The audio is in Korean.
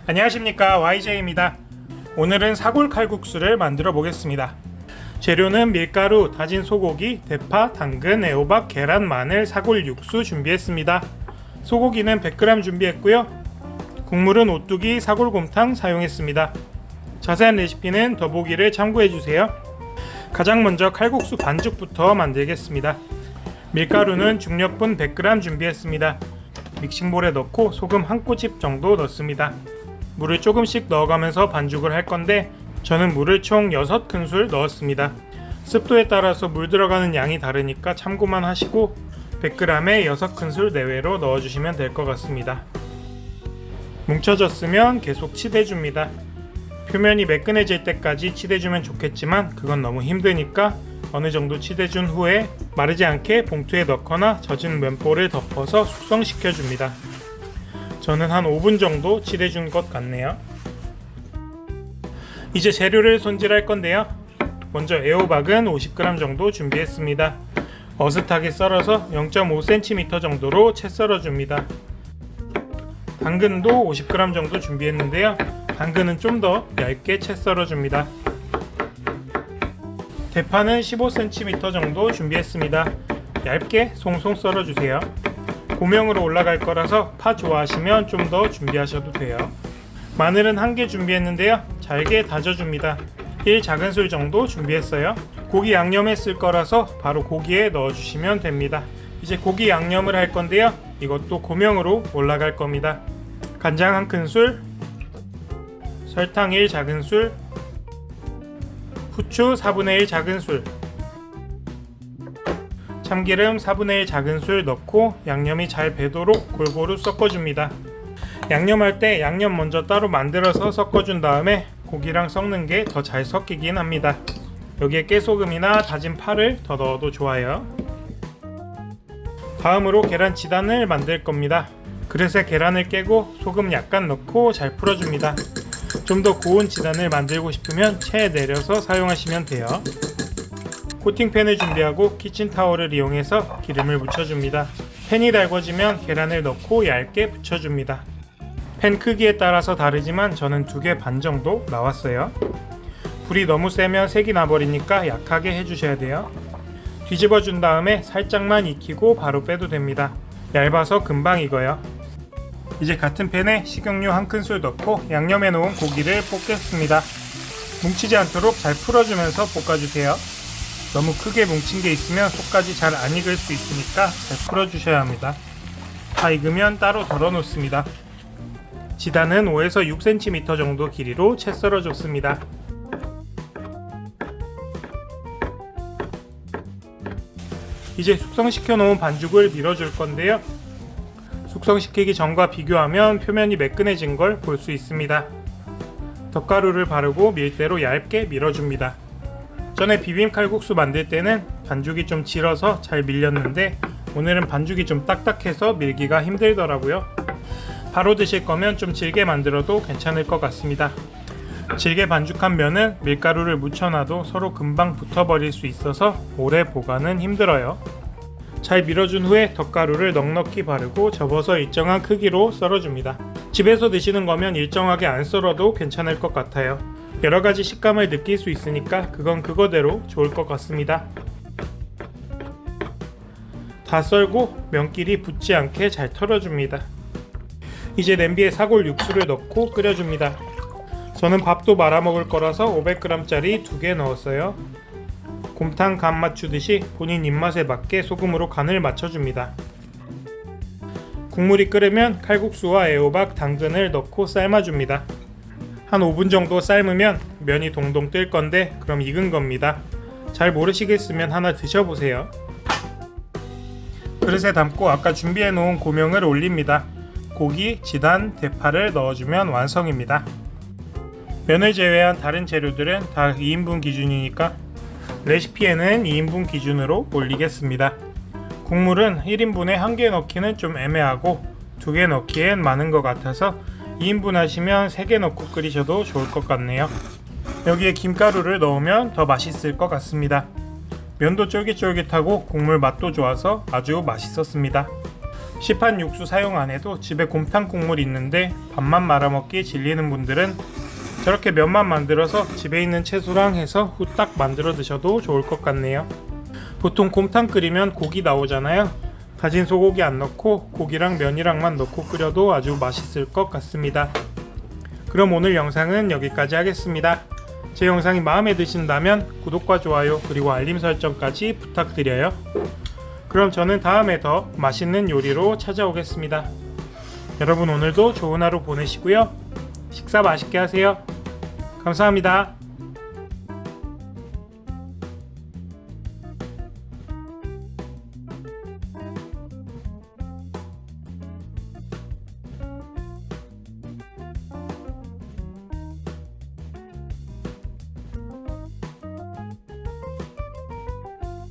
안녕하십니까, YJ입니다. 오늘은 사골 칼국수를 만들어 보겠습니다. 재료는 밀가루, 다진 소고기, 대파, 당근, 애호박, 계란, 마늘, 사골 육수 준비했습니다. 소고기는 100g 준비했고요. 국물은 오뚜기 사골곰탕 사용했습니다. 자세한 레시피는 더보기를 참고해주세요. 가장 먼저 칼국수 반죽부터 만들겠습니다. 밀가루는 중력분 100g 준비했습니다. 믹싱볼에 넣고 소금 한 꼬집 정도 넣습니다. 물을 조금씩 넣어가면서 반죽을 할 건데 저는 물을 총 6큰술 넣었습니다. 습도에 따라서 물 들어가는 양이 다르니까 참고만 하시고 100g에 6큰술 내외로 넣어주시면 될 것 같습니다. 뭉쳐졌으면 계속 치대줍니다. 표면이 매끈해질 때까지 치대주면 좋겠지만 그건 너무 힘드니까 어느 정도 치대준 후에 마르지 않게 봉투에 넣거나 젖은 면볼을 덮어서 숙성시켜 줍니다. 저는 한 5분 정도 치대준 것 같네요. 이제 재료를 손질할 건데요. 먼저 애호박은 50g 정도 준비했습니다. 어슷하게 썰어서 0.5cm 정도로 채 썰어줍니다. 당근도 50g 정도 준비했는데요. 당근은 좀 더 얇게 채 썰어줍니다. 대파는 15cm 정도 준비했습니다. 얇게 송송 썰어주세요. 고명으로 올라갈 거라서 파 좋아하시면 좀 더 준비하셔도 돼요. 마늘은 1개 준비했는데요. 잘게 다져줍니다. 1작은술 정도 준비했어요. 고기 양념했을 거라서 바로 고기에 넣어주시면 됩니다. 이제 고기 양념을 할 건데요. 이것도 고명으로 올라갈 겁니다. 간장 1큰술, 설탕 1작은술, 후추 4분의 1 작은술, 참기름 4분의 1 작은술 넣고 양념이 잘 배도록 골고루 섞어줍니다. 양념할 때 양념 먼저 따로 만들어서 섞어준 다음에 고기랑 섞는 게 더 잘 섞이긴 합니다. 여기에 깨소금이나 다진 파를 더 넣어도 좋아요. 다음으로 계란 지단을 만들 겁니다. 그릇에 계란을 깨고 소금 약간 넣고 잘 풀어줍니다. 좀 더 고운 지단을 만들고 싶으면 체에 내려서 사용하시면 돼요. 코팅팬을 준비하고 키친타월을 이용해서 기름을 묻혀줍니다. 팬이 달궈지면 계란을 넣고 얇게 붙여줍니다. 팬 크기에 따라서 다르지만 저는 2개 반 정도 나왔어요. 불이 너무 세면 색이 나버리니까 약하게 해주셔야 돼요. 뒤집어 준 다음에 살짝만 익히고 바로 빼도 됩니다. 얇아서 금방 익어요. 이제 같은 팬에 식용유 1큰술 넣고 양념해 놓은 고기를 볶겠습니다. 뭉치지 않도록 잘 풀어주면서 볶아주세요. 너무 크게 뭉친 게 있으면 속까지 잘 안 익을 수 있으니까 잘 풀어주셔야 합니다. 다 익으면 따로 덜어 놓습니다. 지단은 5에서 6cm 정도 길이로 채 썰어 줬습니다. 이제 숙성시켜 놓은 반죽을 밀어줄 건데요. 숙성시키기 전과 비교하면 표면이 매끈해진 걸 볼 수 있습니다. 덧가루를 바르고 밀대로 얇게 밀어줍니다. 전에 비빔칼국수 만들 때는 반죽이 좀 질어서 잘 밀렸는데 오늘은 반죽이 좀 딱딱해서 밀기가 힘들더라고요. 바로 드실 거면 좀 질게 만들어도 괜찮을 것 같습니다. 질게 반죽한 면은 밀가루를 묻혀놔도 서로 금방 붙어버릴 수 있어서 오래 보관은 힘들어요. 잘 밀어준 후에 덧가루를 넉넉히 바르고 접어서 일정한 크기로 썰어줍니다. 집에서 드시는 거면 일정하게 안 썰어도 괜찮을 것 같아요. 여러가지 식감을 느낄 수 있으니까 그건 그거대로 좋을 것 같습니다. 다 썰고 면끼리 붙지 않게 잘 털어줍니다. 이제 냄비에 사골 육수를 넣고 끓여줍니다. 저는 밥도 말아 먹을 거라서 500g짜리 2개 넣었어요. 곰탕 간 맞추듯이 본인 입맛에 맞게 소금으로 간을 맞춰줍니다. 국물이 끓으면 칼국수와 애호박, 당근을 넣고 삶아줍니다. 한 5분 정도 삶으면 면이 동동 뜰 건데 그럼 익은 겁니다. 잘 모르시겠으면 하나 드셔보세요. 그릇에 담고 아까 준비해 놓은 고명을 올립니다. 고기, 지단, 대파를 넣어주면 완성입니다. 면을 제외한 다른 재료들은 다 2인분 기준이니까 레시피에는 2인분 기준으로 올리겠습니다. 국물은 1인분에 1개 넣기는 좀 애매하고 2개 넣기엔 많은 것 같아서 2인분 하시면 3개 넣고 끓이셔도 좋을 것 같네요. 여기에 김가루를 넣으면 더 맛있을 것 같습니다. 면도 쫄깃쫄깃하고 국물 맛도 좋아서 아주 맛있었습니다. 시판 육수 사용 안 해도 집에 곰탕 국물이 있는데 밥만 말아먹기 질리는 분들은 저렇게 면만 만들어서 집에 있는 채소랑 해서 후딱 만들어 드셔도 좋을 것 같네요. 보통 곰탕 끓이면 고기 나오잖아요. 다진 소고기 안 넣고 고기랑 면이랑만 넣고 끓여도 아주 맛있을 것 같습니다. 그럼 오늘 영상은 여기까지 하겠습니다. 제 영상이 마음에 드신다면 구독과 좋아요 그리고 알림 설정까지 부탁드려요. 그럼 저는 다음에 더 맛있는 요리로 찾아오겠습니다. 여러분 오늘도 좋은 하루 보내시고요. 식사 맛있게 하세요. 감사합니다.